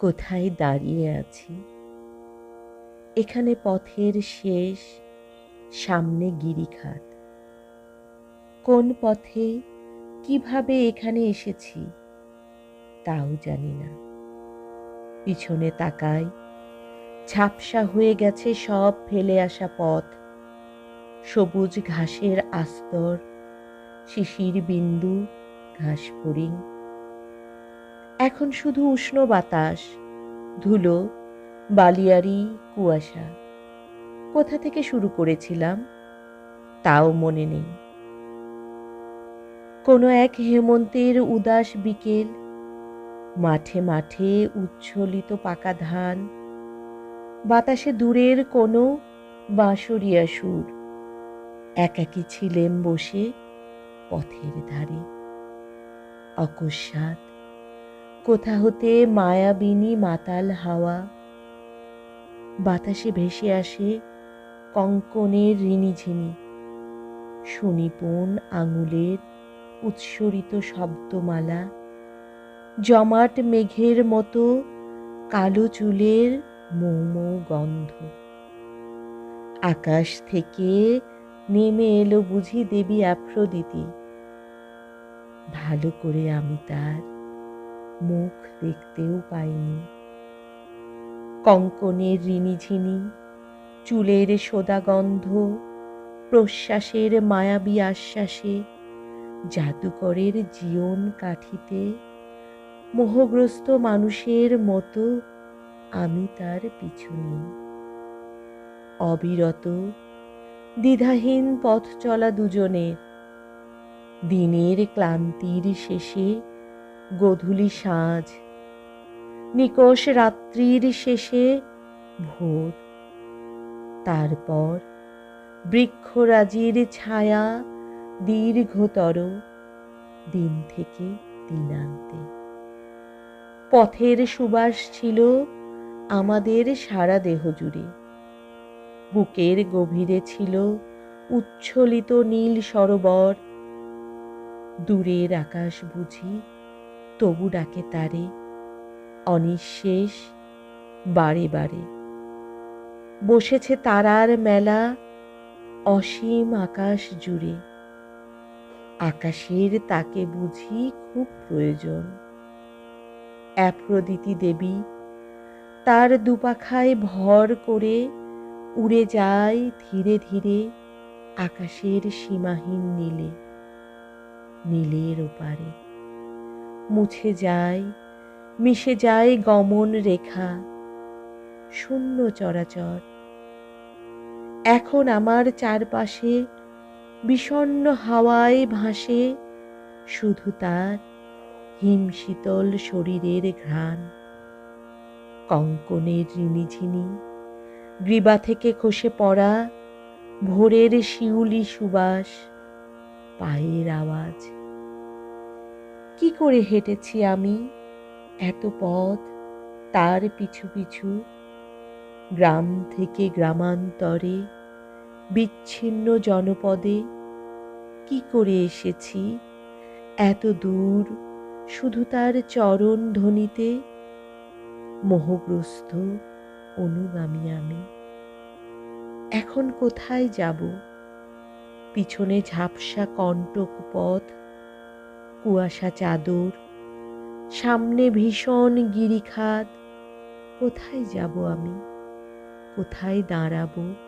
কোথায় দাঁড়িয়ে আছি? এখানে পথের শেষ, সামনে গিরিখাত। কোন পথে কিভাবে এখানে এসেছি তাও জানি না। পিছনে তাকাই, ঝাপসা হয়ে গেছে সব ফেলে আসা পথ। সবুজ ঘাসের আস্তর, শিশির বিন্দু, ঘাস ফড়িং। এখন শুধু উষ্ণ বাতাস, ধুলো, বালিয়াড়ি, কুয়াশা। কোথা থেকে শুরু করেছিলাম তাও মনে নেই। কোনো এক হেমন্তের উদাস বিকেল, মাঠে মাঠে উচ্ছ্বলিত পাকা ধান, বাতাসে দূরের কোনো বাঁশরিয়া সুর। একাকী ছিলেম বসে পথের ধারে। অকস্মাৎ কোথা হতে মায়াবিনী মাতাল হাওয়া। বাতাসে ভেসে আসে কঙ্কনের রিনিঝিনি, সুনিপুণ আঙুলের উৎসরিত শব্দমালা। জমাট মেঘের মতো কালো চুলের মৌ মৌ গন্ধ। আকাশ থেকে নেমে এলো বুঝি দেবী আফ্রোদিতি। ভালো করে আমি তার মুখ দেখতেও পাইনি। কঙ্কনের রিনিঝিনি, চুলের সোদা গন্ধ, প্রশ্বাসের মায়াবী আশ্বাসে, জাদুকরের জীবন কাঠিতে মোহগ্রস্ত মানুষের মতো আমি তার পিছু নিই। অবিরত দ্বিধাহীন পথ চলা দুজনের। দিনের ক্লান্তির শেষে গোধূলি সাঁঝ, নিকষ রাত্রির শেষে ভোর। তারপর বৃক্ষরাজির ছায়া দীর্ঘতর, দিন থেকে দিনান্তে। পথের সুবাস ছিল আমাদের সারা দেহ জুড়ে। বুকের গভীরে ছিল উচ্ছ্বলিত নীল সরোবর। দূরের আকাশ বুঝি তবু ডাকে তারে, অনিঃশেষ, বারে বারে। বসেছে তারার মেলা অসীম আকাশ জুড়ে। আকাশের তাকে বুঝি খুব প্রয়োজন। অ্যাফ্রোদিতি দেবী তার দুপাখায় ভর করে উড়ে যায় ধীরে ধীরে আকাশের সীমাহীন নীলে। নীলের ওপারে মুছে যায়, মিশে যায় গমন রেখা, শূন্য চরাচর। এখন আমার চারপাশে বিষণ্ণ হাওয়ায় ভাসে শুধু তার হিমশীতল শরীরের ঘ্রাণ। কঙ্কনের রিনিঝিনি, গ্রীবা থেকে খসে পড়া ভোরের শিউলি সুবাস, পায়ের আওয়াজ। কি করে হেঁটেছি আমি এত পথ তার পিছু পিছু, গ্রাম থেকে গ্রামান্তরে, বিচ্ছিন্ন জনপদে। কি করে এসেছি এত দূর শুধু তার চরণ ধ্বনিতে। মোহগ্রস্ত অনুগামী আমি। এখন কোথায় যাব? পিছনে ঝাপসা কণ্টক পথ, কুয়াশা চাদর, সামনে ভীষণ গিরিখাত। কোথায় যাব আমি? কোথায় দাঁড়াবো?